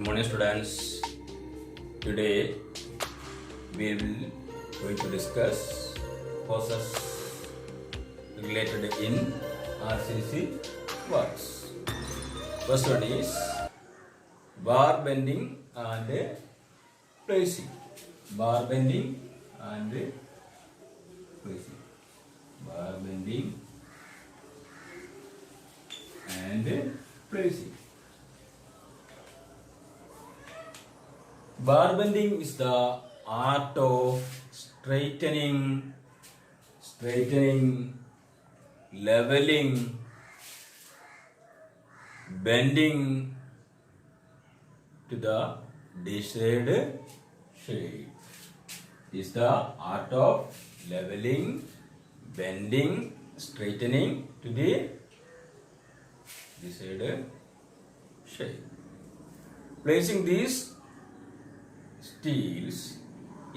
Good morning, students. Today we will going to discuss process related in RCC works. First one is bar bending and placing. Bar bending and placing. Bar bending and placing. Bar bending is the art of straightening, leveling, bending to the desired shape. Is the art of leveling, bending, straightening to the desired shape. Placing these steels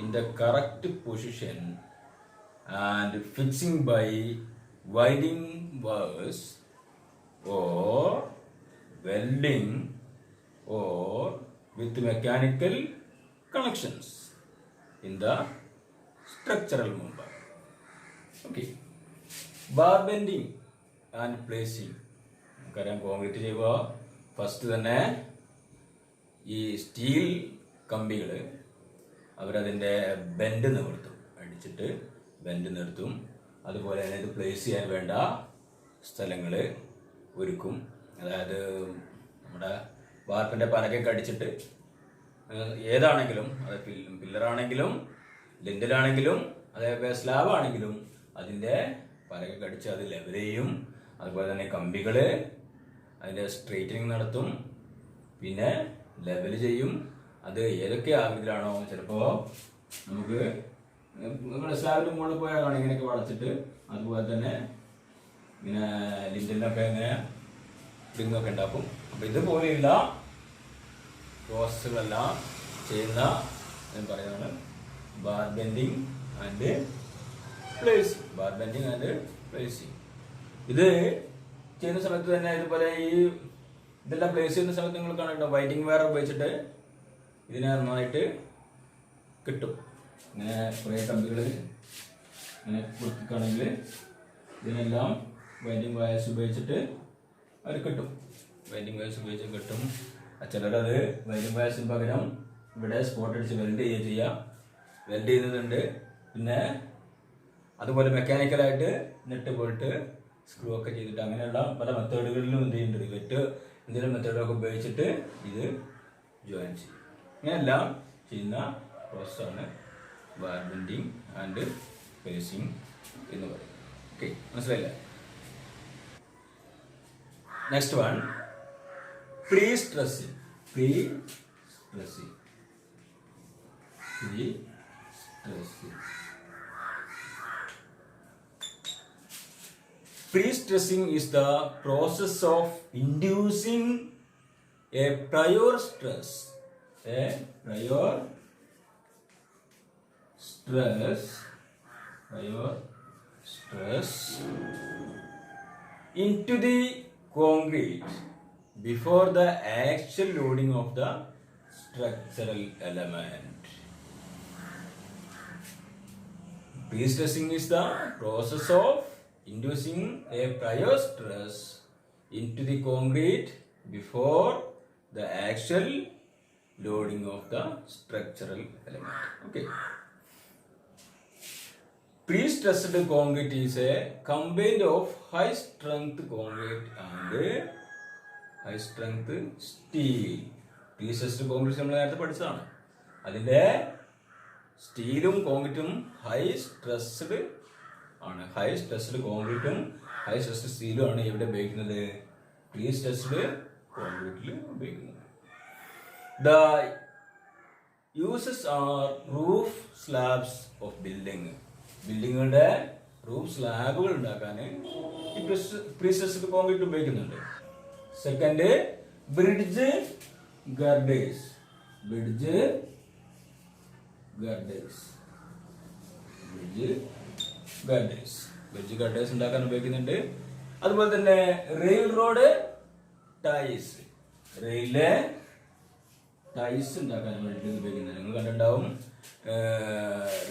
in the correct position and fixing by winding wires or welding or with mechanical connections in the structural member. Okay. Bar bending and placing. നമുക്കറിയാം concrete ചെയ്യുമ്പോൾ first തന്നെ ഈ steel കമ്പികൾ അവരതിൻ്റെ bend നിവർത്തും, അടിച്ചിട്ട് bend നിർത്തും. അതുപോലെ തന്നെ ഇത് പ്ലേസ് ചെയ്യാൻ വേണ്ട സ്ഥലങ്ങൾ ഒരുക്കും. അതായത് നമ്മുടെ വാർപ്പിൻ്റെ പലകയൊക്കെ അടിച്ചിട്ട് ഏതാണെങ്കിലും, അത് പില്ലറാണെങ്കിലും ലിൻഡലാണെങ്കിലും അതേപോലെ സ്ലാബ് ആണെങ്കിലും അതിൻ്റെ പലകയൊക്കെ അടിച്ച് അത് ലെവൽ ചെയ്യും. അതുപോലെ തന്നെ കമ്പികൾ അതിൻ്റെ സ്ട്രെയിറ്റനിങ് നടത്തും, പിന്നെ ലെവൽ ചെയ്യും. അത് ഏതൊക്കെ ആകൃതിയിലാണോ, ചിലപ്പോൾ നമുക്ക് നമ്മുടെ സ്ലാബിൻ്റെ മുകളിൽ പോയാൽ കാണാം ഇങ്ങനെയൊക്കെ വളച്ചിട്ട്, അതുപോലെ തന്നെ ഇങ്ങനെ ലിൻഡലിനൊക്കെ ഇങ്ങനെ റിങ്ങൊക്കെ ഉണ്ടാക്കും. അപ്പം ഇതുപോലെയുള്ള പ്രോസസ്സുകളെല്ലാം ചെയ്യുന്ന ഞാൻ പറയുന്നതാണ് bar bending and placing. Bar bending and placing ഇത് ചെയ്യുന്ന സമയത്ത് തന്നെ ഇതുപോലെ ഈ ഇതെല്ലാം പ്ലേസ് ചെയ്യുന്ന സമയത്ത് നിങ്ങൾ കാണുന്നുണ്ടോ, വൈൻഡിങ് വയർ ഉപയോഗിച്ചിട്ട് ഇതിനെ നന്നായിട്ട് കിട്ടും. ഇങ്ങനെ കുറേ കമ്പികൾ ഇങ്ങനെ കൊടുക്കുകയാണെങ്കിൽ ഇതിനെല്ലാം വൈൻഡിങ് വയേഴ്സ് ഉപയോഗിച്ചിട്ട് അവർ കിട്ടും. വൈൻഡിങ് വയേഴ്സ് ഉപയോഗിച്ച് കിട്ടും. ചിലരത് വൈൻഡിങ് വയേഴ്സിന് പകരം ഇവിടെ സ്പോട്ട് അടിച്ച് വെൽഡ് ചെയ്യുക, വെൽഡ് ചെയ്യുന്നുണ്ട്. പിന്നെ അതുപോലെ മെക്കാനിക്കലായിട്ട് നെറ്റ് പോയിട്ട് സ്ക്രൂ ഒക്കെ ചെയ്തിട്ട് അങ്ങനെയുള്ള പല മെത്തേഡുകളിലും എന്ത് ചെയ്യുന്നുണ്ട്, വെറ്റ് എന്തെങ്കിലും മെത്തേഡൊക്കെ ഉപയോഗിച്ചിട്ട് ഇത് ജോയിൻ ചെയ്യും. ഇങ്ങനെയെല്ലാം ചെയ്യുന്ന പ്രോസസ്സാണ് ബാർ ബെൻഡിങ് ആൻഡ് പ്ലേസിങ് എന്ന് പറയുന്നത്. ഓക്കെ, മനസ്സിലായില്ലേ? Next one pre stressing. Pre-stressing is the process of inducing a prior stress into the concrete before the actual loading of the structural element. Pre-stressing is the process of inducing a prior stress into the concrete before the actual loading of the structural element. Okay. Pre-stressed concrete is a combined of high strength concrete and high strength steel. Pre-stressed concrete നമ്മൾ നേരത്തെ പഠിച്ചതാണ്. അതിൻ്റെ സ്റ്റീലും കോൺക്രീറ്റും high stressed ആണ്. High stressed കോൺക്രീറ്റും high stressed സ്റ്റീലും ആണ് ഇവിടെ ഉപയോഗിക്കുന്നത്, പ്രീ സ്ട്രെസ്ഡ് കോൺക്രീറ്റിൽ ഉപയോഗിക്കുന്നത്. The uses are roof slabs of ബിൽഡിങ്ങുകളുടെ റൂഫ് സ്ലാബുകൾ ഉണ്ടാക്കാൻ ഈ പ്രീ സ്ട്രെസ്ഡ് കോൺക്രീറ്റ് ഉപയോഗിക്കുന്നുണ്ട്. സെക്കൻഡ്, ബ്രിഡ്ജ് ഗർഡേഴ്സ് ഉണ്ടാക്കാൻ ഉപയോഗിക്കുന്നുണ്ട്. അതുപോലെ തന്നെ റെയിൽ റോഡ് ടൈസ്, റെയിലിലെ ടൈസ് ഉണ്ടാക്കാൻ വേണ്ടി ഉപയോഗിക്കുന്നത്. നിങ്ങൾ കണ്ടിട്ടുണ്ടാവും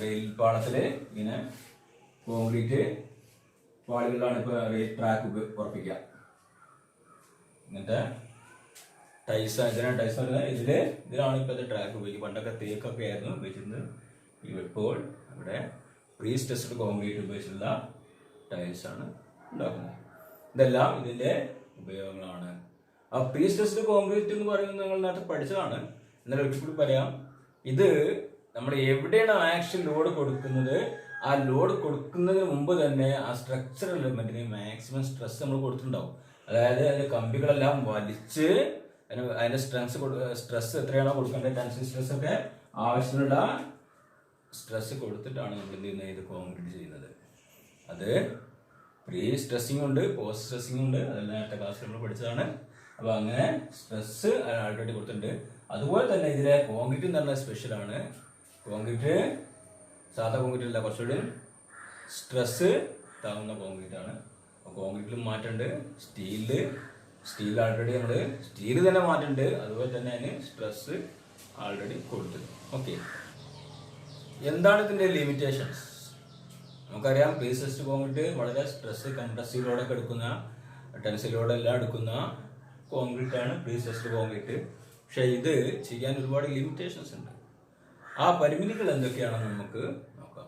റെയിൽ പാളത്തിൽ ഇങ്ങനെ കോൺക്രീറ്റ് പാളികളിലാണ് ഇപ്പോൾ റെയിൽ ട്രാക്ക് ഉറപ്പിക്കുക. ഇങ്ങനത്തെ ടൈസ്, ഇതിനാണ് ടൈസ് പറയുന്നത്. ഇതിലാണ് ഇപ്പോഴത്തെ ട്രാക്ക് ഉപയോഗിക്കുക. പണ്ടൊക്കെ തേക്കൊക്കെ ആയിരുന്നു ഉപയോഗിച്ചിരുന്നത്. ഇപ്പോൾ ഇവിടെ പ്രീ സ്ട്രെസ്ഡ് കോൺക്രീറ്റ് ഉപയോഗിച്ചുള്ള ടൈൽസ് ആണ് ഉണ്ടാക്കുന്നത്. ഇതെല്ലാം ഇതിന്റെ ഉപയോഗങ്ങളാണ്. ആ പ്രീ സ്ട്രെസ്ഡ് കോൺക്രീറ്റ് എന്ന് പറയുന്നത് നിങ്ങൾ നേരത്തെ പഠിച്ചതാണ്. എന്നാലും ഒരിക്കൽ കൂടി പറയാം. ഇത് നമ്മൾ എവിടെയാണ് ആക്ഷൻ ലോഡ് കൊടുക്കുന്നത്, ആ ലോഡ് കൊടുക്കുന്നതിന് മുമ്പ് തന്നെ ആ സ്ട്രക്ചറൽ എലമെന്റിന് മാക്സിമം സ്ട്രെസ് നമ്മൾ കൊടുത്തിട്ടുണ്ടാവും. അതായത് അതിന്റെ കമ്പികളെല്ലാം വലിച്ച് അതിന്റെ സ്ട്രെസ് എത്രയാണോ കൊടുക്കേണ്ടത്, ടെൻഷൻ സ്ട്രെസ് ഒക്കെ ആവശ്യമുള്ള സ്ട്രെസ് കൊടുത്തിട്ടാണ് നമ്മൾ എന്ത് ചെയ്യുന്നത്, ഇത് കോൺക്രീറ്റ് ചെയ്യുന്നത്. അത് പ്രീ സ്ട്രെസ്സിങ് ഉണ്ട്, പോസ്റ്റ് സ്ട്രെസ്സിങ് ഉണ്ട്. അതെല്ലാം നേരത്തെ ക്ലാസ്സിൽ നമ്മൾ പഠിച്ചതാണ്. അപ്പൊ അങ്ങനെ സ്ട്രെസ് ആൾറെഡി കൊടുത്തിട്ടുണ്ട്. അതുപോലെ തന്നെ ഇതിലെ കോൺക്രീറ്റ് എന്ന് പറഞ്ഞാൽ സ്പെഷ്യലാണ്. കോൺക്രീറ്റ് സാധാ കോൺക്രീറ്റ് അല്ല, കുറച്ചുകൂടി സ്ട്രെസ് താങ്ങുന്ന കോൺക്രീറ്റ് ആണ്. അപ്പോൾ കോൺക്രീറ്റിലും മാറ്റമുണ്ട്. സ്റ്റീൽ ആൾറെഡി നമ്മൾ സ്റ്റീൽ തന്നെ മാറ്റുന്നുണ്ട്. അതുപോലെ തന്നെ അതിന് സ്ട്രെസ് ആൾറെഡി കൊടുത്തിട്ടുണ്ട്. ഓക്കെ, എന്താണ് ഇതിന്റെ ലിമിറ്റേഷൻസ്? നമുക്കറിയാം പ്രീ സ്ട്രെസ്ഡ് കോൺക്രീറ്റ് വളരെ സ്ട്രെസ് കംപ്രസീവ് ലോഡൊക്കെ എടുക്കുന്ന, ടെൻസൈൽ ലോഡെല്ലാം എടുക്കുന്ന കോൺക്രീറ്റ് ആണ് പ്രീ സ്ട്രെസ്ഡ് കോൺക്രീറ്റ്. പക്ഷെ ഇത് ചെയ്യാൻ ഒരുപാട് ലിമിറ്റേഷൻസ് ഉണ്ട്. ആ പരിമിതികൾ എന്തൊക്കെയാണെന്ന് നമുക്ക് നോക്കാം.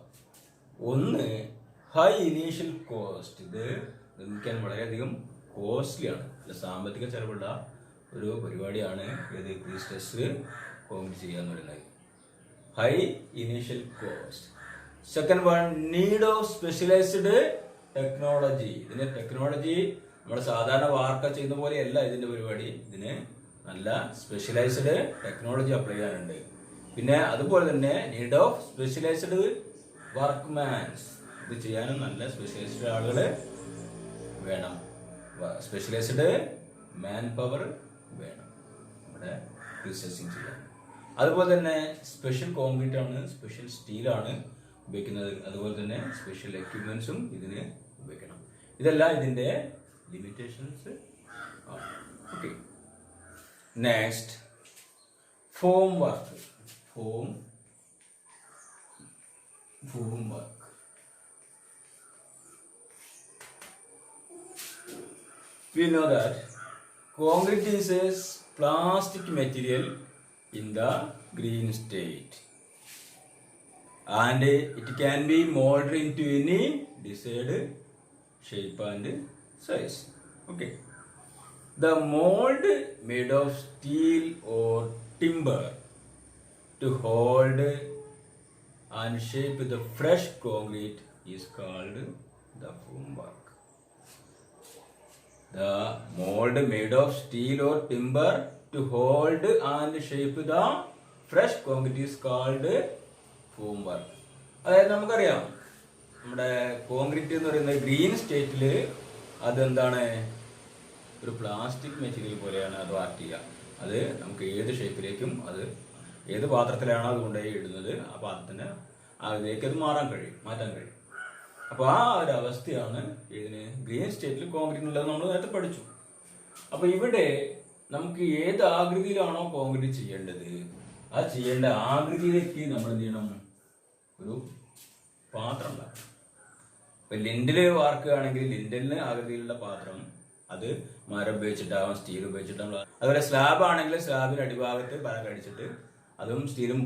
ഒന്ന്, ഹൈ ഇനീഷ്യൽ കോസ്റ്റ്. ഇത് നിർമ്മിക്കാൻ വളരെയധികം കോസ്റ്റ്ലി ആണ്, സാമ്പത്തിക ചെലവുള്ള ഒരു പരിപാടിയാണ് ഇത് പ്രീ സ്ട്രെസ്ഡ് കോൺക്രീറ്റ് ചെയ്യുക എന്ന് പറയുന്നത്. High initial cost. Second one, need of specialised technology. ഇതിന് ടെക്നോളജി നമ്മൾ സാധാരണ വാർക്ക ചെയ്യുന്ന പോലെയല്ല ഇതിന്റെ പരിപാടി. ഇതിന് നല്ല സ്പെഷ്യലൈസ്ഡ് ടെക്നോളജി അപ്ലൈ ചെയ്യാനുണ്ട്. പിന്നെ അതുപോലെ തന്നെ നീഡ് ഓഫ് സ്പെഷ്യലൈസ്ഡ് വർക്ക്മാൻസ്. ഇത് ചെയ്യാനും നല്ല സ്പെഷ്യലൈസ്ഡ് ആളുകൾ വേണം, സ്പെഷ്യലൈസ്ഡ് മാൻ പവർ വേണം ഇവിടെ പ്രോസസ്സിംഗ് ചെയ്യാൻ. അതുപോലെ തന്നെ സ്പെഷ്യൽ കോൺക്രീറ്റ് ആണ്, സ്പെഷ്യൽ സ്റ്റീലാണ് ഉപയോഗിക്കുന്നത്. അതുപോലെ തന്നെ സ്പെഷ്യൽ എക്യുപ്മെന്റ്സും ഇതിന് ഉപയോഗിക്കണം. ഇതെല്ലാം ഇതിന്റെ ലിമിറ്റേഷൻസ് ആണ്. Okay, next, form work. Form work. We know that concrete is a plastic material in the green state and it can be molded into any desired shape and size. Okay, the mold made of steel or timber to hold and shape the fresh concrete is called the formwork. The mold made of steel or timber to hold and shape the fresh concrete is called formwork. അതായത് നമുക്കറിയാം നമ്മുടെ concrete എന്ന് പറയുന്നത് green സ്റ്റേറ്റിൽ അതെന്താണ്, ഒരു plastic material പോലെയാണ് അത് ആക്ട് ചെയ്യുക. അത് നമുക്ക് ഏത് ഷേപ്പിലേക്കും, അത് ഏത് പാത്രത്തിലാണോ അത് കൊണ്ടുപോയി ഇടുന്നത്, ആ പാത്രത്തിന് അതിലേക്ക് അത് മാറ്റാൻ കഴിയും. അപ്പോൾ ആ ഒരു അവസ്ഥയാണ് ഇതിന് ഗ്രീൻ സ്റ്റേറ്റിൽ കോൺക്രീറ്റിനുള്ളത് നമ്മൾ നേരത്തെ പഠിച്ചു. അപ്പോൾ ഇവിടെ നമുക്ക് ഏത് ആകൃതിയിലാണോ കോൺക്രീറ്റ് ചെയ്യേണ്ടത്, ആ ചെയ്യേണ്ട ആകൃതിയിലേക്ക് നമ്മൾ എന്ത് ചെയ്യണം, ഒരു പാത്രം ഉണ്ടാക്കണം. ഇപ്പം ലിൻഡിൽ വാർക്കുകയാണെങ്കിൽ ലിൻഡലിന് ആകൃതിയിലുള്ള പാത്രം, അത് മരം ഉപയോഗിച്ചിട്ടാവാം, സ്റ്റീൽ ഉപയോഗിച്ചിട്ടാവും. അതുപോലെ സ്ലാബ് ആണെങ്കിൽ സ്ലാബിന് അടിഭാഗത്ത് പല കടിച്ചിട്ട് അതും സ്റ്റീലും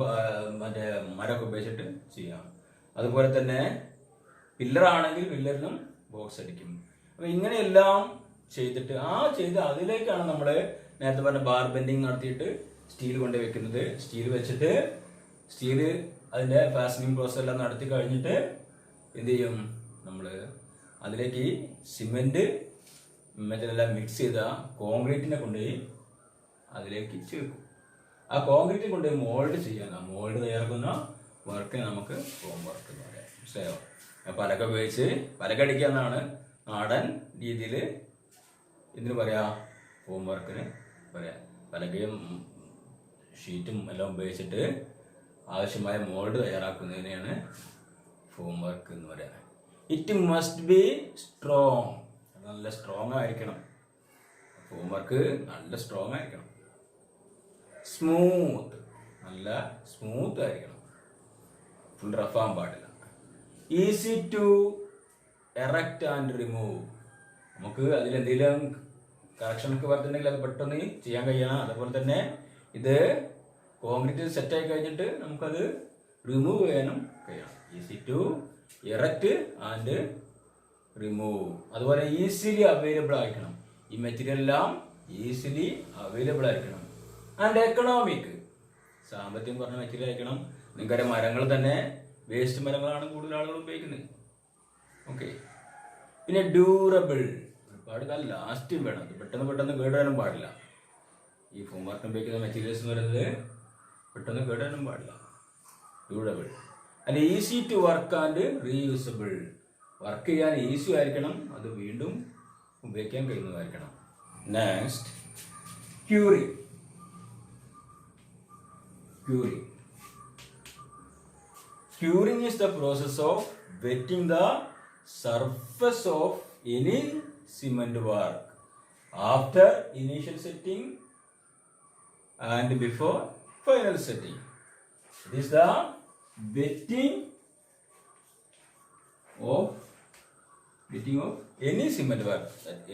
മറ്റേ മരമൊക്കെ ഉപയോഗിച്ചിട്ട് ചെയ്യാം. അതുപോലെ തന്നെ പില്ലർ ആണെങ്കിൽ പില്ലറിനും ബോക്സ് അടിക്കും. അപ്പൊ ഇങ്ങനെയെല്ലാം ചെയ്തിട്ട് അതിലേക്കാണ് നമ്മൾ നേരത്തെ പറഞ്ഞ ബാർ ബെൻഡിങ് നടത്തിയിട്ട് സ്റ്റീൽ കൊണ്ട് വെക്കുന്നത്. സ്റ്റീൽ വെച്ചിട്ട് അതിന്റെ ഫാസ്റ്റനിങ് പ്രോസസ് എല്ലാം നടത്തി കഴിഞ്ഞിട്ട് എന്ത് ചെയ്യും, നമ്മൾ അതിലേക്ക് സിമെന്റ് മറ്റെല്ലാം മിക്സ് ചെയ്ത കോൺക്രീറ്റിനെ കൊണ്ടുപോയി അതിലേക്ക് ചേർക്കും. ആ കോൺക്രീറ്റ് കൊണ്ടുപോയി മോൾഡ് ചെയ്യാൻ, ആ മോൾഡ് തയ്യാറാക്കുന്ന വർക്കിനെ നമുക്ക് ഫോം വർക്ക് എന്ന് പറയാം. മനസ്സിലായോ? പലക ഉപയോഗിച്ച് പലകടിക്കുക എന്നാണ് നാടൻ രീതിയിൽ ഇതിന് പറയാ, ഫോം വർക്കിന് പറയാം. പലകയും ഷീറ്റും എല്ലാം ഉപയോഗിച്ചിട്ട് ആവശ്യമായ മോൾഡ് തയ്യാറാക്കുന്നതിനെയാണ് ഫോം വർക്ക് എന്ന് പറയാം. It must be strong. നല്ല സ്ട്രോങ് ആയിരിക്കണം. ഫോം വർക്ക് നല്ല സ്ട്രോങ് ആയിരിക്കണം. സ്മൂത്ത്, നല്ല സ്മൂത്ത് ആയിരിക്കണം, ഫുൾ റഫാൻ പാടില്ല. Easy to erect and remove, നമുക്ക് അതിലെന്തെങ്കിലും കറക്ഷനൊക്കെ പറഞ്ഞിട്ടുണ്ടെങ്കിൽ അത് പെട്ടെന്ന് ചെയ്യാൻ കഴിയണം. അതുപോലെ തന്നെ ഇത് കോൺക്രീറ്റ് സെറ്റായി കഴിഞ്ഞിട്ട് നമുക്കത് റിമൂവ് ചെയ്യാനും കഴിയണം. Easy to erect and remove. അതുപോലെ ഈസിലി അവൈലബിൾ ആയിരിക്കണം, ഈ മെറ്റീരിയൽ എല്ലാം ഈസിലി അവൈലബിൾ ആയിരിക്കണം. ആൻഡ് എക്കണോമിക്, സാമ്പത്തികം കുറഞ്ഞ മെറ്റീരിയൽ ആയിരിക്കണം. നിങ്ങൾക്കറിയാം മരങ്ങൾ തന്നെ വേസ്റ്റ് മരങ്ങളാണ് കൂടുതൽ ആളുകൾ ഉപയോഗിക്കുന്നത്. ഓക്കെ. പിന്നെ ഡ്യൂറബിൾ, ഒരുപാട് കാലം ലാസ്റ്റിംഗ് വേണം, പെട്ടെന്ന് കേടുവരാനും പാടില്ല. ഈ ഫോം വർക്ക് ഉപയോഗിക്കുന്ന മെറ്റീരിയൽസ് എന്ന് പറയുന്നത് പെട്ടെന്ന് കേടുവരാനും പാടില്ല. Durable. And easy to work and reusable, work ചെയ്യാൻ ഈസി ആയിരിക്കണം, അത് വീണ്ടും ഉപയോഗിക്കാൻ കഴിയുന്നതായിരിക്കണം. Next, curing. Curing is the process of wetting the surface of any cement work after initial setting and before final setting. It is the wetting of any cement work.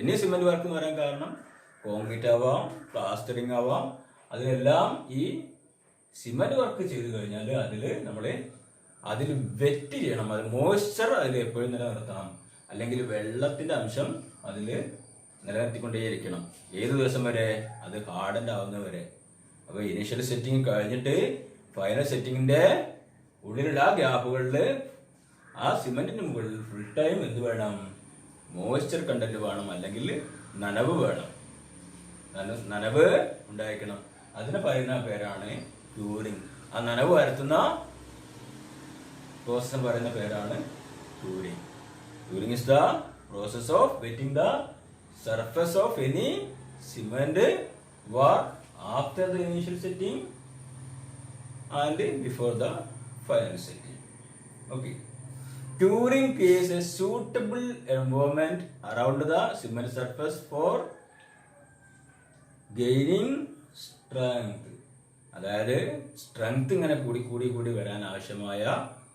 Any cement work എന്ന് പറയാൻ കാരണം concrete ആവാം, plastering ആവാം, അതിലെല്ലാം ഈ cement work ചെയ്ത് കഴിഞ്ഞാൽ അതിൽ വെറ്റ് ചെയ്യണം, അത് മോയ്സ്ചർ അതിൽ എപ്പോഴും നിലനിർത്തണം, അല്ലെങ്കിൽ വെള്ളത്തിന്റെ അംശം അതിൽ നിലനിർത്തിക്കൊണ്ടേയിരിക്കണം. ഏത് ദിവസം വരെ? അത് ഹാർഡൻഡ് ആവുന്നവരെ. അപ്പൊ ഇനീഷ്യൽ സെറ്റിംഗ് കഴിഞ്ഞിട്ട് ഫൈനൽ സെറ്റിങ്ങിന്റെ ഉള്ളിലുള്ള ആ ഗ്യാപ്പുകളിൽ ആ സിമെന്റിന് മുകളിൽ ഫുൾ ടൈം എന്ത് വേണം? മോയ്സ്ചർ കണ്ടന്റ് വേണം, അല്ലെങ്കിൽ നനവ് വേണം, നനവ് ഉണ്ടായിരിക്കണം. അതിന് പറയുന്ന പേരാണ് ക്യൂറിംഗ്. ആ നനവ് വരുത്തുന്ന പ്രോസസ് പറയുന്ന പേരാണ് curing. Curing is the process of wetting the surface of any cement work after the initial setting and before the final setting. Okay. Curing creates a suitable environment around the cement surface for gaining strength. അതായത് strength ഇങ്ങനെ കൂടി വരാൻ ആവശ്യമായ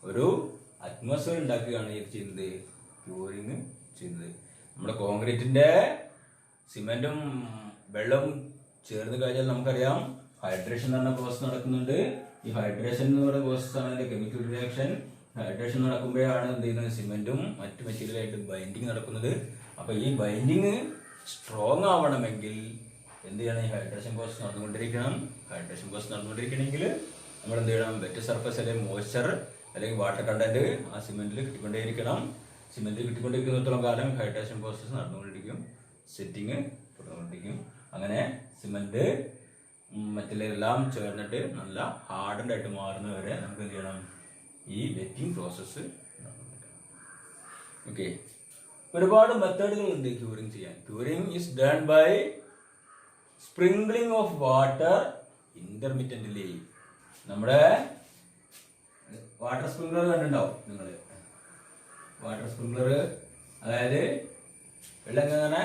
ഒരു atmosphere ഉണ്ടാക്കുകയാണ് ഇത് ചെയ്യുന്നത്, curing ചെയ്യുന്നത്. നമ്മുടെ കോൺക്രീറ്റിന്റെ സിമെന്റും വെള്ളവും ചേർന്ന് കഴിഞ്ഞാൽ നമുക്കറിയാം ഹൈഡ്രേഷൻ എന്ന് പറഞ്ഞ പ്രോസസ് നടക്കുന്നുണ്ട്. ഈ ഹൈഡ്രേഷൻ എന്ന് പറയുന്ന പ്രോസസ് ആണ് അതിന്റെ കെമിക്കൽ റിയാക്ഷൻ. ഹൈഡ്രേഷൻ നടക്കുമ്പോഴാണ് എന്ത് ചെയ്യുന്നത്? സിമെന്റും മറ്റു മെറ്റീരിയലായിട്ട് ബൈൻഡിങ് നടക്കുന്നത്. അപ്പൊ ഈ ബൈൻഡിങ് സ്ട്രോങ് ആവണമെങ്കിൽ എന്ത് ചെയ്യണം? ഈ ഹൈഡ്രേഷൻ പ്രോസസ് നടന്നുകൊണ്ടിരിക്കണം. ഹൈഡ്രേഷൻ പ്രോസസ് നടന്നുകൊണ്ടിരിക്കണമെങ്കിൽ നമ്മൾ എന്ത് ചെയ്യണം? വെറ്റ് സർഫസ് അല്ലെങ്കിൽ മോയ്സ്ചർ അല്ലെങ്കിൽ വാട്ടർ കണ്ടന്റ് ആ സിമെന്റിൽ കിട്ടിക്കൊണ്ടേയിരിക്കണം. സിമെന്റിൽ കിട്ടിക്കൊണ്ടിരിക്കുന്നിടത്തോളം കാലം ഹൈഡ്രേഷൻ പ്രോസസ് നടന്നുകൊണ്ടിരിക്കും, സെറ്റിങ് തുടർന്നുകൊണ്ടിരിക്കും. അങ്ങനെ സിമെന്റ് മറ്റുള്ളതെല്ലാം ചേർന്നിട്ട് നല്ല ഹാർഡൻഡ് ആയിട്ട് മാറുന്നവരെ നമുക്ക് എന്ത് ചെയ്യണം? ഈ വെറ്റിംഗ് പ്രോസസ്സ് നടന്നുകൊണ്ടിരിക്കണം. ഓക്കെ. ഒരുപാട് മെത്തേഡുകൾ ഉണ്ട് ക്യൂറിംഗ് ചെയ്യാൻ. Curing is done by sprinkling of water intermittently. നമ്മുടെ വാട്ടർ സ്പ്രിംഗ്ലർ കണ്ടിട്ടുണ്ടാവും നിങ്ങൾ. വാട്ടർ സ്പ്രിംഗ്ലർ അതായത് വെള്ളം ഇങ്ങനെ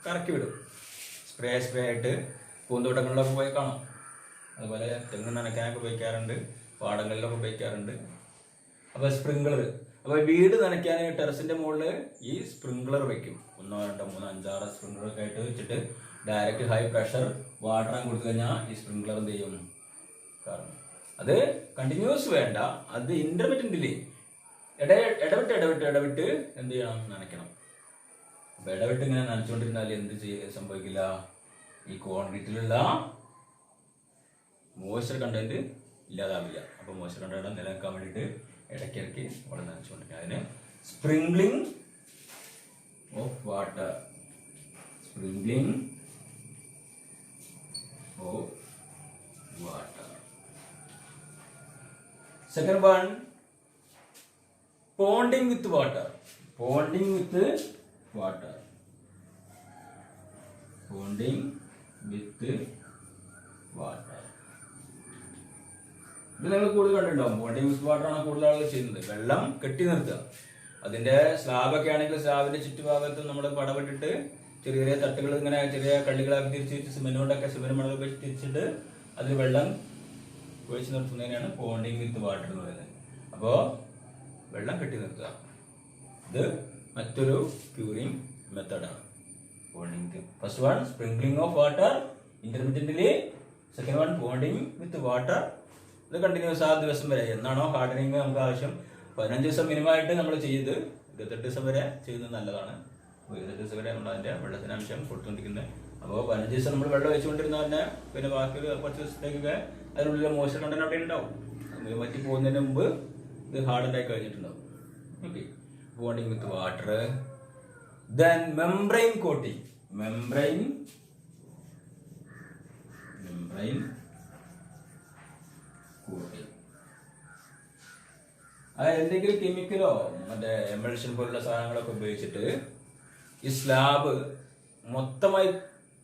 കറക്കി വിടും, സ്പ്രേ ആയിട്ട്. പൂന്തോട്ടങ്ങളിലൊക്കെ പോയി കാണാം. അതുപോലെ തെങ്ങ് നനയ്ക്കാനൊക്കെ ഉപയോഗിക്കാറുണ്ട്, പാടങ്ങളിലൊക്കെ ഉപയോഗിക്കാറുണ്ട്. അപ്പോൾ സ്പ്രിംഗ്ലർ, അപ്പോൾ വീട് നനയ്ക്കാൻ ടെറസിന്റെ മുകളിൽ ഈ സ്പ്രിംഗ്ലർ വെക്കും. 1 2 3 5 6 സ്പ്രിംഗ്ലറൊക്കെ ആയിട്ട് വെച്ചിട്ട് ഡയറക്റ്റ് ഹൈ പ്രഷർ വാട്ടർ കൊടുത്തു കഴിഞ്ഞാൽ ഈ സ്പ്രിംഗ്ലർ എന്ത് ചെയ്യും? കാരണം അത് കണ്ടിന്യൂസ് വേണ്ട, അത് ഇന്റർമിറ്റന്റ്ലി ഇടവിട്ട് എന്ത് ചെയ്യണം? നനയ്ക്കണം. അപ്പൊ ഇടവിട്ട് ഇങ്ങനെ നനച്ചുകൊണ്ടിരുന്നാൽ എന്ത് സംഭവിക്കില്ല? ഈ കോൺക്രീറ്റിലുള്ള മോയ്സ്ചർ കണ്ടന്റ് ഇല്ലാതാവില്ല. അപ്പൊ മോയ്സ്ചർ കണ്ടന്റ് നിലനിൽക്കാൻ വേണ്ടിയിട്ട് ഇടയ്ക്കിടയ്ക്ക് വെള്ളം നനച്ചുകൊണ്ടിരിക്കുക. അതിന് sprinkling of water. Sprinkling of water. Second one, ponding with water. Ponding with water. Ponding with water. ഇത് നിങ്ങൾ കൂടുതൽ കണ്ടിട്ടുണ്ടാവും. പോണ്ടിങ് വിത്ത് വാട്ടർ ആണ് കൂടുതൽ ആളുകൾ ചെയ്യുന്നത്. വെള്ളം കെട്ടി നിർത്തുക. അതിന്റെ സ്ലാബൊക്കെ ആണെങ്കിൽ സ്ലാബിന്റെ ചുറ്റുഭാഗത്ത് നമ്മൾ പടപെട്ടിട്ട് ചെറിയ ചെറിയ തട്ടുകൾ ഇങ്ങനെ ചെറിയ കള്ളികളാക്കി തിരിച്ച് സിമെന്റ് കൊണ്ടൊക്കെ സിമെന്റ് മണലൊക്കെ തിരിച്ചിട്ട് അതിൽ വെള്ളം ഒഴിച്ച് നിർത്തുന്നതിനാണ് ബോണ്ടിങ് വിത്ത് വാട്ടർ എന്ന് പറയുന്നത്. അപ്പോൾ വെള്ളം കെട്ടി നിർത്തുക, ഇത് മറ്റൊരു ക്യൂറിങ് മെത്തേഡാണ്. Bonding first one sprinkling of water ഇന്റർമീഡിയറ്റ്ലി, second one bonding with water. ഇത് കണ്ടിന്യൂസ് ആ ദിവസം വരെ എന്നാണോ ഹാർഡനിങ് നമുക്ക് ആവശ്യം. 15 ദിവസം മിനിമം ആയിട്ട് നമ്മൾ ചെയ്ത് 28 ദിവസം വരെ ചെയ്യുന്നത് നല്ലതാണ്. 28 ദിവസം വരെ നമ്മൾ അതിന്റെ വെള്ളത്തിന് ആവശ്യം കൊടുത്തുകൊണ്ടിരിക്കുന്നത്. അപ്പോൾ 15 ദിവസം നമ്മൾ വെള്ളം ഒഴിച്ചുകൊണ്ടിരുന്ന തന്നെ പിന്നെ ബാക്കി കുറച്ച് ദിവസത്തേക്കൊക്കെ അതിനുള്ളിലെ മോയ്സ്ചർ കണ്ടന്റ് അവിടെ ഉണ്ടാവും. വറ്റി പോകുന്നതിന് മുമ്പ് ഇത് ഹാർഡനായി കഴിഞ്ഞിട്ടുണ്ടാവും. Okay, bonding with water. Then membrane coating. Membrane coating അത് എന്തെങ്കിലും കെമിക്കലോ മറ്റേ എമൾഷൻ പോലുള്ള സാധനങ്ങളൊക്കെ ഉപയോഗിച്ചിട്ട് ഈ സ്ലാബ് മൊത്തമായി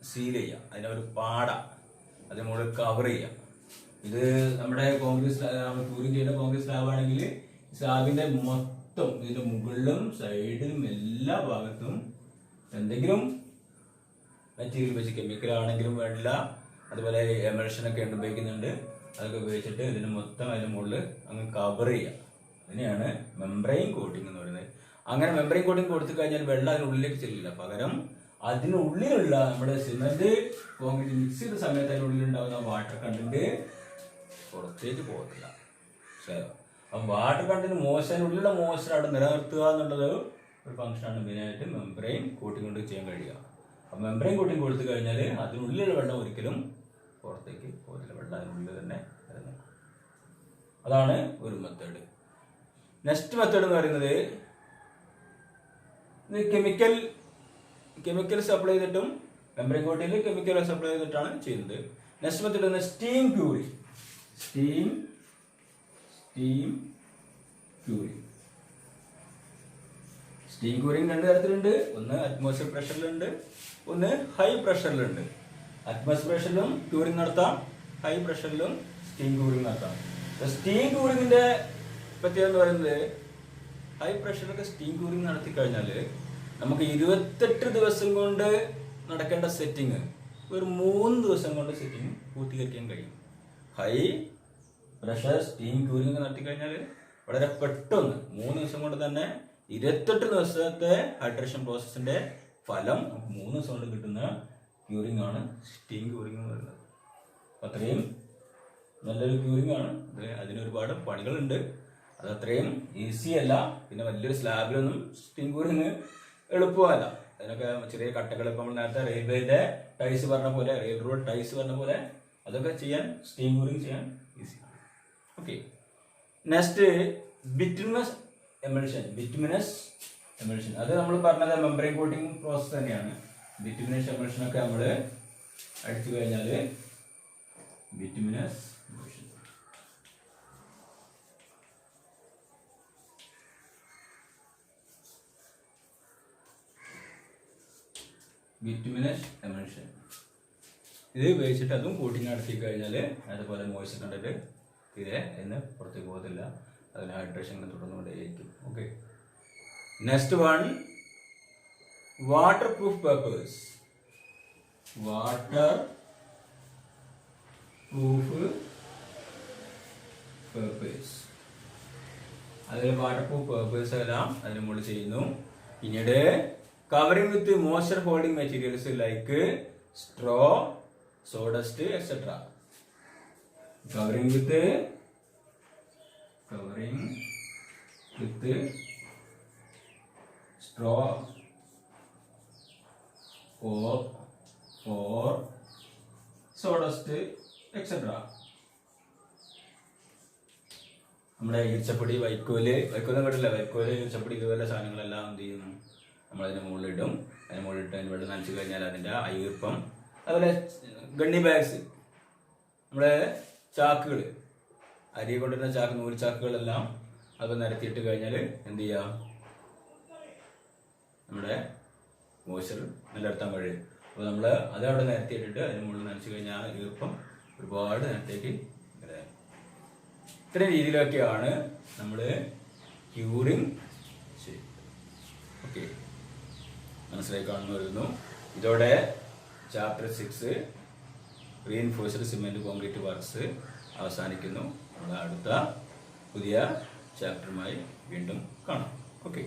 സീൽ ചെയ്യുക, അതിനെ ഒരു പാട അതിന് മുകളിൽ കവർ ചെയ്യുക. ഇത് നമ്മുടെ കോൺക്രീറ്റ് ക്യൂറിങ് ചെയ്യുന്ന കോൺക്രീറ്റ് സ്ലാബ് ആണെങ്കിൽ സ്ലാബിന്റെ മൊത്തം ഇതിന്റെ മുകളിലും സൈഡിലും എല്ലാ ഭാഗത്തും എന്തെങ്കിലും മെറ്റീരിയൽ വെച്ച്, കെമിക്കൽ ആണെങ്കിലും വേണ്ടില്ല, അതുപോലെ എമൾഷനൊക്കെ ഉപയോഗിക്കുന്നുണ്ട്, അതൊക്കെ ഉപയോഗിച്ചിട്ട് ഇതിന് മൊത്തം അതിന്റെ മുകളിൽ അങ്ങ് കവർ ചെയ്യുക. അതിനെയാണ് മെംബ്രെയിൻ കോട്ടിങ് എന്ന് പറയുന്നത്. അങ്ങനെ മെംബ്രെയിൻ കോട്ടിങ് കൊടുത്തു കഴിഞ്ഞാൽ വെള്ളം അതിനുള്ളിലേക്ക് ചെല്ലില്ല, പകരം അതിനുള്ളിലുള്ള നമ്മുടെ സിമന്റ് കോൺക്രീറ്റ് മിക്സ് ചെയ്ത സമയത്ത് അതിനുള്ളിലുണ്ടാകുന്ന വാട്ടർ കണ്ടന്റ് പുറത്തേക്ക് പോകത്തില്ല. അപ്പം വാട്ടർ കണ്ടന്റ് മോശത്തിനുള്ളിലുള്ള മോയ്സ്ചർ അവിടെ നിലനിർത്തുക എന്നുള്ളത് ഒരു ഫംഗ്ഷനാണ് മെയിനായിട്ട് മെംബ്രെയിൻ കോട്ടിങ് കൊണ്ട് ചെയ്യാൻ കഴിയുക. അപ്പം മെംബ്രെയിൻ കോട്ടിങ് കൊടുത്തു കഴിഞ്ഞാൽ അതിനുള്ളിലുള്ള വെള്ളം ഒരിക്കലും പുറത്തേക്ക് പോകില്ല, വെള്ളം അതിനുള്ളിൽ തന്നെ വരുന്നു. അതാണ് ഒരു മെത്തേഡ്. നെക്സ്റ്റ് മെത്തേഡ് എന്ന് പറയുന്നത് കെമിക്കൽ സപ്ലൈ ചെയ്തിട്ടും മെംബ്രെയിൻ കോട്ടിങ്ങിൽ കെമിക്കൽ സപ്ലൈ ചെയ്തിട്ടാണ് ചെയ്യുന്നത്. Next method steam curing. Steam curing രണ്ട് തരത്തിലുണ്ട്. ഒന്ന് അറ്റ്മോസ്ഫിയർ പ്രഷറിലുണ്ട്, ഒന്ന് ഹൈ പ്രഷറിലുണ്ട്. അറ്റ്മോസ്ഫിയർ പ്രഷറിലും ക്യൂറിങ് നടത്താം, ഹൈ പ്രഷറിലും സ്റ്റീം ക്യൂറിങ് നടത്താം. സ്റ്റീം ക്യൂറിങ്ങിന്റെ പ്രത്യേകത എന്ന് പറയുന്നത് ഹൈ പ്രഷറിലൊക്കെ സ്റ്റീം ക്യൂറിങ് നടത്തി കഴിഞ്ഞാൽ നമുക്ക് 28 ദിവസം കൊണ്ട് നടക്കേണ്ട സെറ്റിങ് ഒരു 3 ദിവസം കൊണ്ട് സെറ്റിങ് പൂർത്തീകരിക്കാൻ കഴിയും. ഹൈ പ്രഷർ സ്റ്റീം ക്യൂറിങ് നടത്തി കഴിഞ്ഞാൽ വളരെ പെട്ടെന്ന് 3 ദിവസം കൊണ്ട് തന്നെ 28 ദിവസത്തെ ഹൈഡ്രേഷൻ പ്രോസസ്സിന്റെ ഫലം 3 ദിവസം കൊണ്ട് കിട്ടുന്ന ക്യൂറിങ് ആണ് സ്റ്റീം ക്യൂറിങ് എന്ന് പറയുന്നത്. അത്രയും നല്ലൊരു ക്യൂറിങ് ആണ്. അതിന് ഒരുപാട് പണികളുണ്ട്, അത് അത്രയും ഈസി അല്ല. പിന്നെ വലിയൊരു സ്ലാബിലൊന്നും സ്റ്റീം ക്യൂറിങ് എളുപ്പമല്ല. അതിനൊക്കെ ചെറിയ കട്ടകൾ, ഇപ്പം നമ്മൾ നേരത്തെ റെയിൽവേയുടെ ടൈസ് പറഞ്ഞ പോലെ, റെയിൽ റോഡ് ടൈസ് പറഞ്ഞ പോലെ അതൊക്കെ ചെയ്യാൻ സ്റ്റീം ക്യൂറിങ് ചെയ്യാൻ ഈസിയാണ്. Okay, next bituminous emulsion. അത് നമ്മൾ പറഞ്ഞത് മെംബ്രെയിൻ കോട്ടിങ് പ്രോസസ് തന്നെയാണ്. ബിറ്റുമിനസ് എമൾഷൻ ഒക്കെ നമ്മൾ അടിച്ചു കഴിഞ്ഞാൽ ബിറ്റുമിനസ് എമൾഷൻ. ഇത് ഉപയോഗിച്ചിട്ട് അതും കോട്ടിങ് നടത്തി കഴിഞ്ഞാൽ അതുപോലെ മോയ്സ്ചർ കണ്ടന്റ് തീരെ എന്ന് പുറത്തേക്ക് പോകത്തില്ല, അതിന് ഹൈഡ്രേഷൻ തുടർന്നുകൊണ്ടേയിരിക്കും. Okay, next one waterproof papers. അതിൽ വാട്ടർ പ്രൂഫ് പേപ്പേഴ്സ് എല്ലാം അതിന് മുകളിൽ ചെയ്യുന്നു. പിന്നീട് covering with moisture holding materials like straw, sawdust etcetera. Covering with straw or sawdust etc. നമ്മുടെ ഈർച്ചപ്പൊടി, വൈക്കോല് കേട്ടില്ല, വൈക്കോല്, ഈർച്ചപ്പൊടി ഇതുപോലെ സാധനങ്ങളെല്ലാം എന്ത് ചെയ്യും, നമ്മളതിന് മുകളിലിടും. അതിന് മുകളിലിട്ട് അതിന് വെള്ളം നനച്ച് കഴിഞ്ഞാൽ അതിൻ്റെ ഈർപ്പം. അതുപോലെ ഗണ്ണി ബാഗ്സ്, നമ്മുടെ ചാക്കുകൾ, അരി കൊണ്ടിരുന്ന ചാക്ക്, നൂല് ചാക്കുകളെല്ലാം അത് നിരത്തിയിട്ട് കഴിഞ്ഞാൽ എന്ത് ചെയ്യാം, നമ്മുടെ മോയ്സ്ചർ നിലനിർത്താൻ കഴിയും. അപ്പോൾ നമ്മൾ അതവിടെ നിരത്തിയിട്ടിട്ട് അതിന് മുകളിൽ നനച്ച് കഴിഞ്ഞാൽ ഈർപ്പം ഒരുപാട് നേരത്തേക്ക് വരാം. ഇത്തരം രീതിയിലൊക്കെയാണ് നമ്മൾ ക്യൂറിങ് ചെയ്യുന്നത്. ഓക്കെ, മനസ്സിലായി കാണുന്നു വരുന്നു. ഇതോടെ chapter 6 reinforced cement concrete works അവസാനിക്കുന്നു. നമ്മൾ അടുത്ത പുതിയ ചാപ്റ്ററുമായി വീണ്ടും കാണാം. ഓക്കെ.